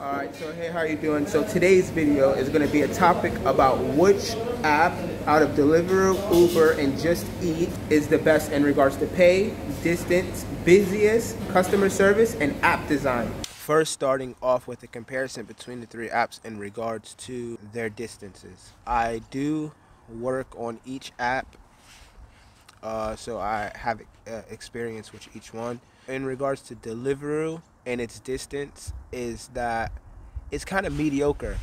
Alright, so hey, how you doing? So today's video is going to be a topic about which app out of Deliveroo, Uber, and JustEat is the best in regards to pay, distance, busiest, customer service, and app design. First, starting off with a comparison between the three apps in regards to their distances. I do work on each app, so I have experience with each one. In regards to Deliveroo and its distance, is that it's kind of mediocre.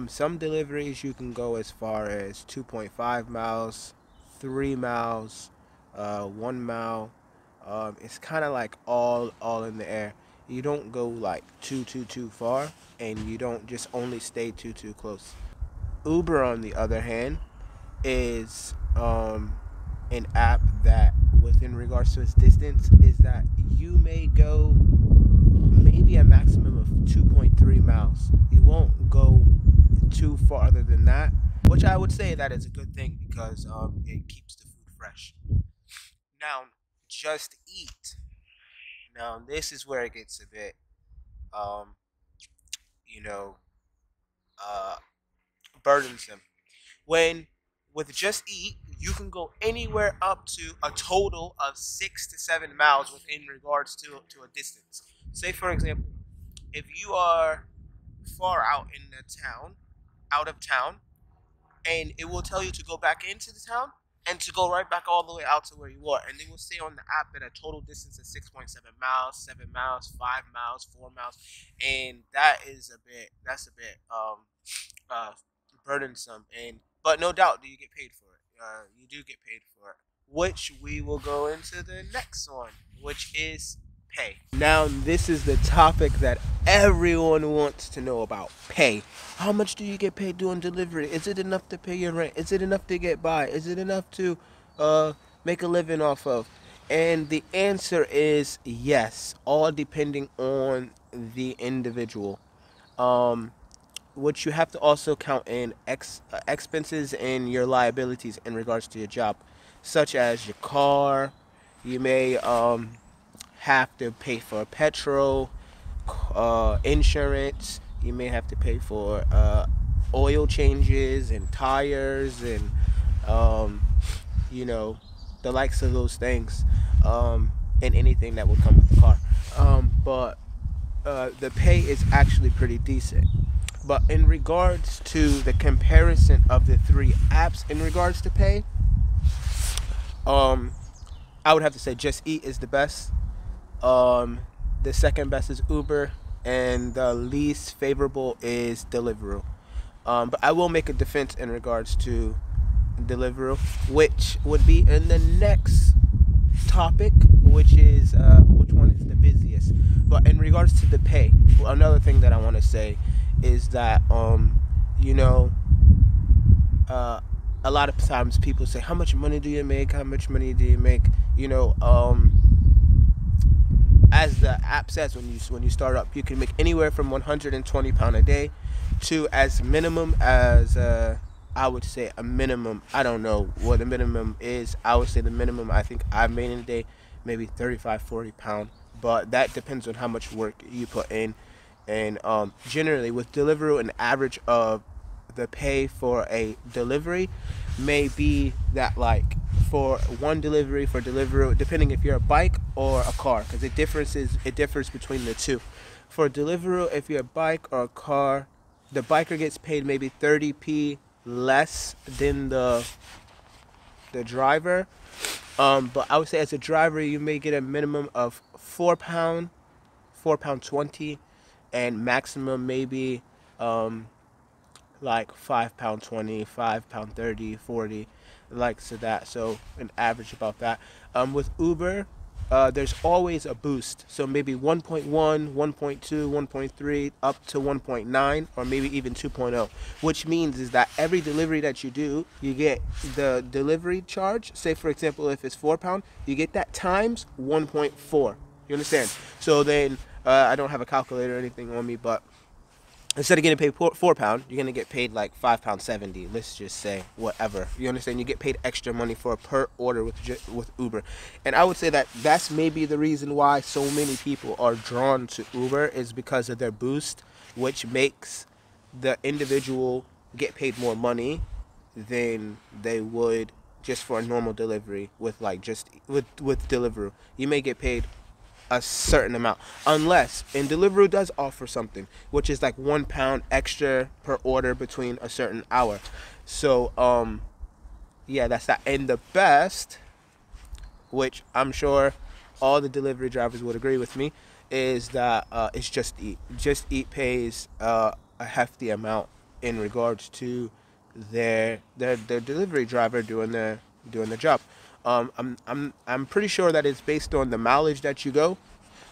Some deliveries you can go as far as 2.5 miles, 3 miles, 1 mile. It's kind of like all in the air. You don't go like too far, and you don't just only stay too close. Uber, on the other hand, is an app that, within regards to its distance, is that you may go maybe a maximum of 2.3 miles. You won't go too farther than that, which I would say that is a good thing because it keeps the food fresh. Now, JustEat. Now, this is where it gets a bit, you know, burdensome. With JustEat, you can go anywhere up to a total of 6 to 7 miles within regards to a distance. Say, for example, if you are far out in the town, out of town, and it will tell you to go back into the town and to go right back all the way out to where you are, and they will say on the app that a total distance is 6.7 miles, 7 miles, 5 miles, 4 miles, and that's a bit burdensome. But no doubt, do you get paid for it? You do get paid for it, which we will go into the next one, which is pay. Now, this is the topic that everyone wants to know about: pay. How much do you get paid doing delivery? Is it enough to pay your rent? Is it enough to get by? Is it enough to make a living off of? And the answer is yes, all depending on the individual. Which you have to also count in expenses and your liabilities in regards to your job, such as your car. You may have to pay for petrol, insurance. You may have to pay for oil changes and tires and the likes of those things, and anything that would come with the car. But the pay is actually pretty decent. But in regards to the comparison of the three apps in regards to pay, I would have to say JustEat is the best. The second best is Uber, and the least favorable is Deliveroo. But I will make a defense in regards to Deliveroo, which would be in the next topic, which is which one is the busiest. But in regards to the pay, another thing that I want to say is that a lot of times people say, how much money do you make? How much money do you make? As the app says, when you start up, you can make anywhere from £120 a day to as minimum as I would say a minimum. I don't know what the minimum is. I would say the minimum I think I made in a day, maybe £35-40, but that depends on how much work you put in. And generally with Deliveroo, an average of the pay for a delivery may be that, like, for one delivery for Deliveroo, depending if you're a bike or a car, because it differs between the two. For Deliveroo, if you're a bike or a car, the biker gets paid maybe 30p less than the driver. But I would say as a driver, you may get a minimum of £4, £4.20, and maximum maybe like £5.20, £5.30, 40, like so that. So an average about that. With Uber, there's always a boost. So maybe 1.1, 1.2, 1.3, up to 1.9, or maybe even 2.0. Which means is that every delivery that you do, you get the delivery charge. Say, for example, if it's £4, you get that times 1.4. You understand? So then, I don't have a calculator or anything on me, but instead of getting paid £4, you're gonna get paid like £5.70. Let's just say whatever. You understand? You get paid extra money for a per order with Uber, and I would say that that's maybe the reason why so many people are drawn to Uber is because of their boost, which makes the individual get paid more money than they would just for a normal delivery with with Deliveroo. You may get paid a certain amount, unless, and Deliveroo does offer something which is like £1 extra per order between a certain hour. So yeah, that's that. And the best, which I'm sure all the delivery drivers would agree with me, is that it's JustEat. JustEat pays a hefty amount in regards to their delivery driver doing their job. I'm pretty sure that it's based on the mileage that you go.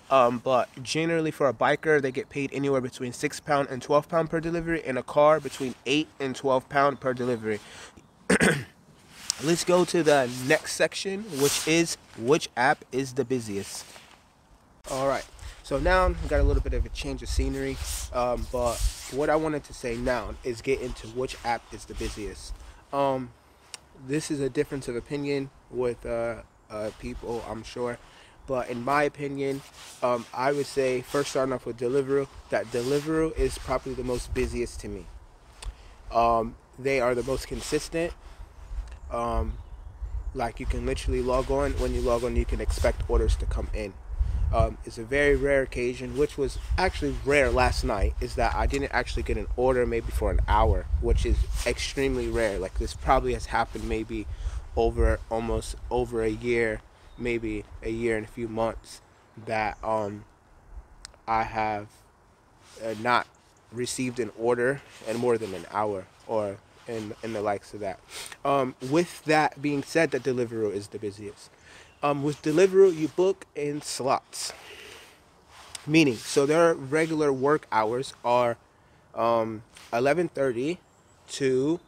But generally for a biker, they get paid anywhere between £6 and £12 per delivery, and a car between £8 and £12 per delivery. Let's go to the next section, which is which app is the busiest. All right, so now we got a little bit of a change of scenery, but what I wanted to say now is get into which app is the busiest. This is a difference of opinion with people, I'm sure, but in my opinion, I would say, first starting off with Deliveroo, that Deliveroo is probably the most busiest to me. They are the most consistent. Like, you can literally log on. When you log on, you can expect orders to come in. It's a very rare occasion, which was actually rare last night, is that I didn't actually get an order maybe for an hour, which is extremely rare. Like, this probably has happened maybe almost over a year, maybe a year and a few months, that I have not received an order in more than an hour, or in the likes of that. With that being said, that Deliveroo is the busiest. With Deliveroo, you book in slots, meaning, so their regular work hours are 11:30 to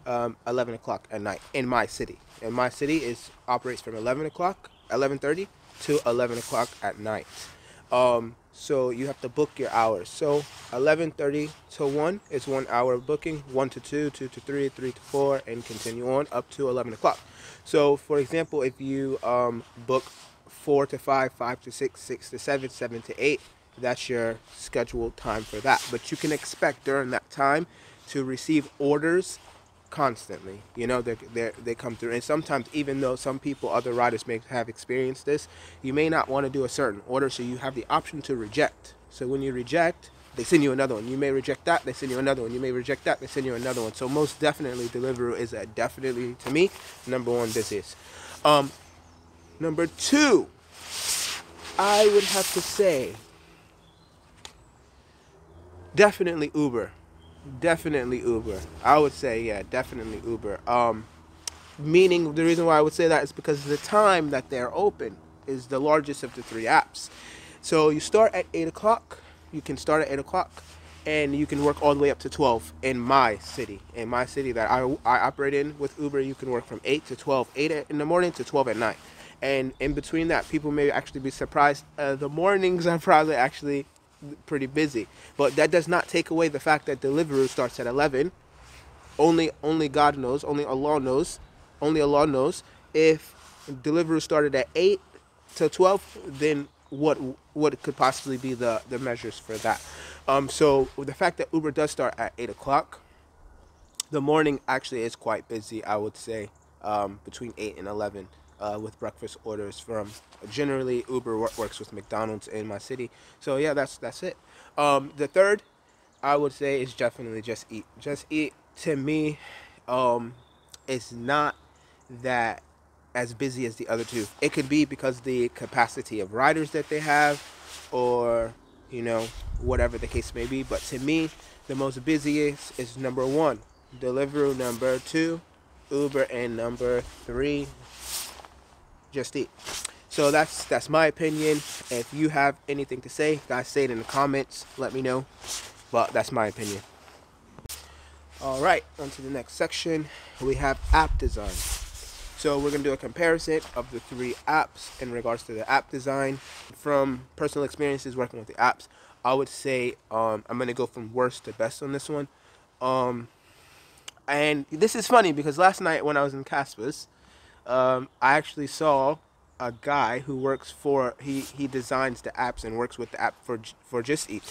11 o'clock at night in my city. In my city, operates from 11:30 to 11 o'clock at night. So you have to book your hours. So 11:30 to 1 is 1 hour of booking, 1 to 2, 2 to 3, 3 to 4, and continue on up to 11 o'clock. So, for example, if you book 4 to 5, 5 to 6, 6 to 7, 7 to 8, that's your scheduled time for that. But you can expect during that time to receive orders constantly. You know, they come through. And sometimes, even though some people, other riders may have experienced this, you may not want to do a certain order, so you have the option to reject. So when you reject, they send you another one. You may reject that, they send you another one. You may reject that, they send you another one. So most definitely, Deliveroo is definitely, to me, #1 busiest. Number 2, I would have to say, definitely Uber. Definitely Uber. I would say, yeah, definitely Uber. Meaning, the reason why I would say that is because the time that they're open is the largest of the 3 apps. So you start at 8 o'clock. You can start at 8 o'clock, and you can work all the way up to 12 in my city. In my city that I operate in with Uber, you can work from 8 to 12, 8 in the morning to 12 at night. And in between that, people may actually be surprised. The mornings are probably actually pretty busy, but that does not take away the fact that Deliveroo starts at 11. Only God knows, only Allah knows if Deliveroo started at 8 to 12, then what could possibly be the measures for that. So the fact that Uber does start at 8 o'clock, the morning actually is quite busy, I would say, between 8 and 11. With breakfast orders from, generally Uber works with McDonald's in my city. So yeah, that's it. The third, I would say, is definitely JustEat. JustEat, to me, is not that as busy as the other 2. It could be because the capacity of riders that they have, or, you know, whatever the case may be. But to me, the most busiest is #1 Deliveroo, #2 Uber, and #3 JustEat. So that's my opinion. If you have anything to say, guys, say it in the comments. Let me know. But that's my opinion. All right, on to the next section. We have app design. So we're going to do a comparison of the 3 apps in regards to the app design from personal experiences working with the apps. I would say I'm gonna go from worst to best on this one. Um, and this is funny because last night when I was in Caspas, I actually saw a guy who works for he designs the apps and works with the app for Just Eat.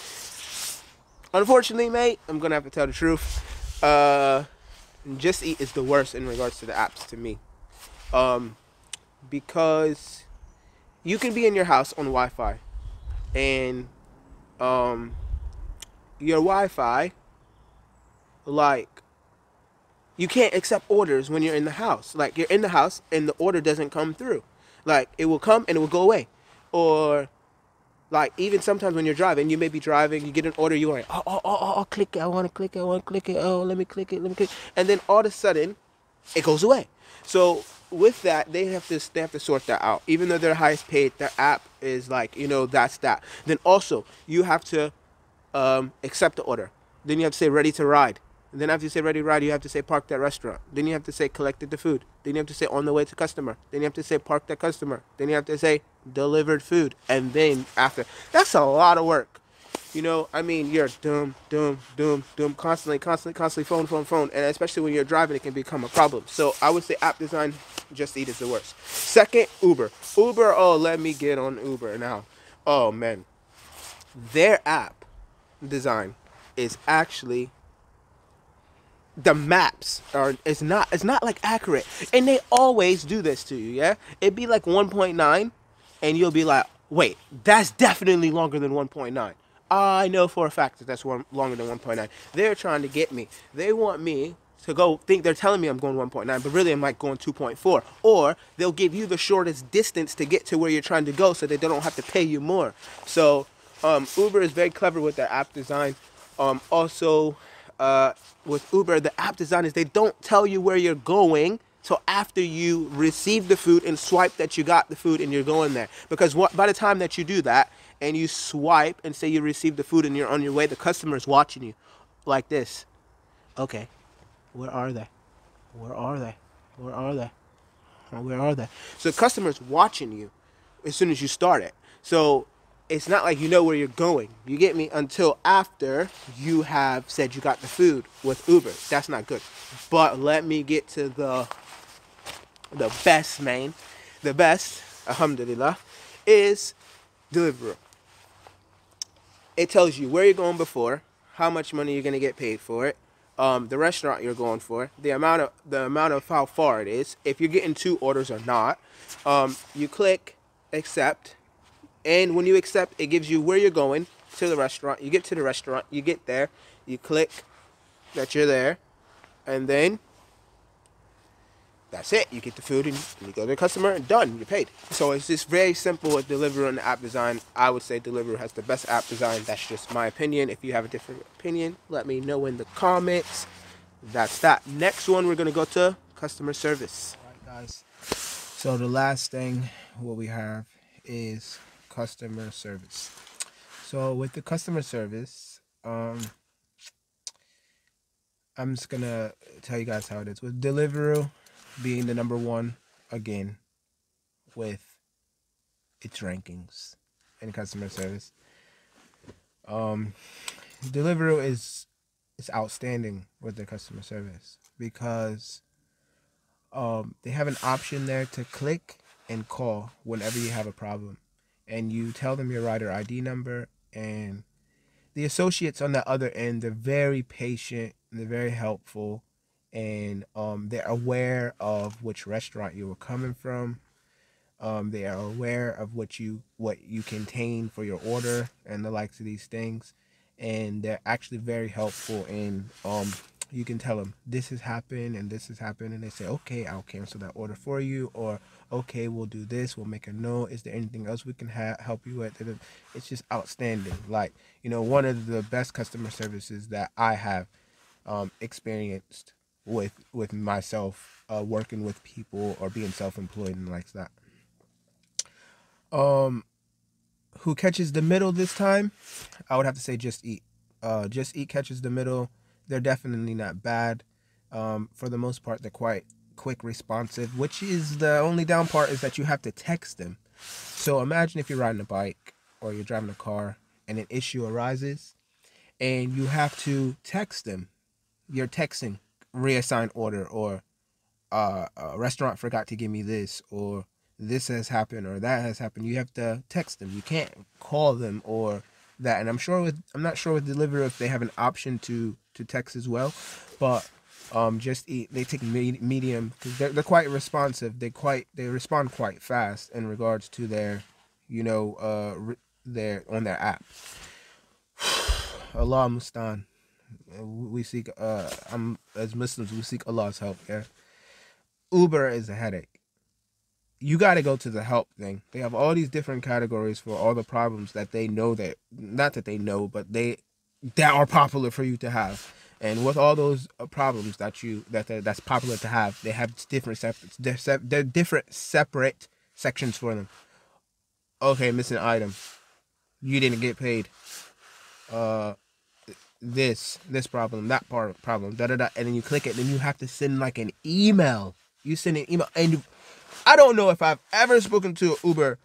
Unfortunately, mate, I'm gonna have to tell the truth. Just Eat is the worst in regards to the apps to me, because you can be in your house on Wi-Fi, and your Wi-Fi, like, you can't accept orders when you're in the house. Like, you're in the house and the order doesn't come through. Like, it will come and it will go away, or like, even sometimes when you're driving, you may be driving, you get an order, you're like, oh, click it, I want to click it, I want to click it, oh, let me click it, let me click it. And then all of a sudden, it goes away. So with that, they have to sort that out. Even though they're highest paid, their app is like, that's that. Then also, you have to accept the order. Then you have to say ready to ride. And then after you say ready to ride, you have to say park that restaurant. Then you have to say collected the food. Then you have to say on the way to customer. Then you have to say park that customer. Then you have to say delivered food. And then after, that's a lot of work. I mean, you're doom, constantly, phone. And especially when you're driving, it can become a problem. So I would say app design, Just Eat is the worst. Second, Uber. Oh, let me get on Uber now. Oh, man. Their app design is actually, the maps it's not like accurate, and they always do this to you. Yeah, it'd be like 1.9 and you'll be like, wait, that's definitely longer than 1.9. I know for a fact that that's longer than 1.9. They're trying to get me. They want me to go think they're telling me I'm going 1.9, but really I'm like going 2.4. Or they'll give you the shortest distance to get to where you're trying to go so they don't have to pay you more. So Uber is very clever with their app design. Also, with Uber, the app design is they don't tell you where you're going till after you receive the food and swipe that you got the food and you're going there. Because by the time that you do that and you swipe and say you received the food and you're on your way, the customer is watching you like this. Okay, where are they? Where are they? Where are they? Where are they? So the customer's watching you as soon as you start it. So it's not like you know where you're going. You get me? Until after you have said you got the food with Uber. That's not good. But let me get to the best, man. The best, alhamdulillah, is Deliveroo. It tells you where you're going before, how much money you're gonna get paid for it, the restaurant you're going for, the amount of how far it is, if you're getting 2 orders or not. You click accept. And when you accept, it gives you where you're going to the restaurant. You get to the restaurant, you get there, you click that you're there, and then that's it. You get the food and you go to the customer and done, you're paid. So it's just very simple with Deliveroo and the app design. I would say Deliveroo has the best app design. That's just my opinion. If you have a different opinion, let me know in the comments. That's that. Next one, we're going to go to customer service. All right, guys. So the last thing, what we have is customer service. So with the customer service, I'm just gonna tell you guys how it is. With Deliveroo being the number one again with its rankings in customer service, Deliveroo is outstanding with their customer service because they have an option there to click and call whenever you have a problem. And you tell them your rider ID number, and the associates on the other end, they're very patient, they're very helpful, and they're aware of which restaurant you were coming from. They are aware of what you contain for your order and the likes of these things, and they're actually very helpful. And you can tell them this has happened and this has happened, and they say, okay, I'll cancel that order for you, or okay, we'll do this, we'll make a note, is there anything else we can help you with? It's just outstanding. Like, one of the best customer services that I have experienced with myself, working with people or being self-employed and like that. Who catches the middle this time? I would have to say Just Eat. Just Eat catches the middle. They're definitely not bad. For the most part, they're quite quick responsive, which is the only down part, is that you have to text them. So imagine if you're riding a bike or you're driving a car and an issue arises, and you have to text them. You're texting reassign order, or a restaurant forgot to give me this, or this has happened, or that has happened. You have to text them. You can't call them or that. And I'm not sure with Deliveroo if they have an option to text as well, but Just Eat, they take medium, because they're quite responsive. They respond quite fast in regards to their, their on their app. Allah Mustan. We seek as Muslims, we seek Allah's help. Yeah. Uber is a headache. You got to go to the help thing. They have all these different categories for all the problems that they know, that not that they know, but that are popular for you to have. And with all those problems that's popular to have, they have different they're different separate sections for them. Okay, missing item. You didn't get paid. This problem, that problem, da da da, and then you click it, and then you have to send like an email. You send an email, and I don't know if I've ever spoken to Uber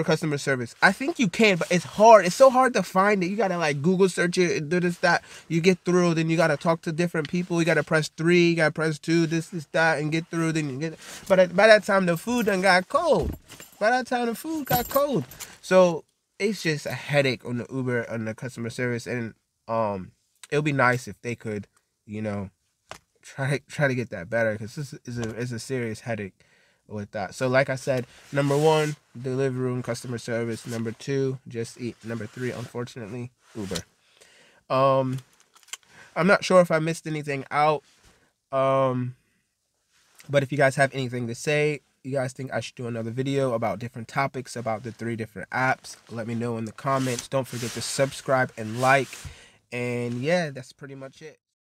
customer service. I think you can, but it's hard. It's so hard to find it. You gotta like Google search it and do this, that. You get through, then you gotta talk to different people. You gotta press 3, you gotta press 2, this, that, and get through. Then you get. But by that time, the food done got cold. So it's just a headache on the Uber, on the customer service, and it'll be nice if they could, try to get that better, because this is a serious headache with that. So like I said, number 1, Deliveroo customer service. Number 2, Just Eat. Number 3, unfortunately, Uber. I'm not sure if I missed anything out. But if you guys have anything to say, you guys think I should do another video about different topics about the 3 different apps, let me know in the comments. Don't forget to subscribe and like. And yeah, that's pretty much it.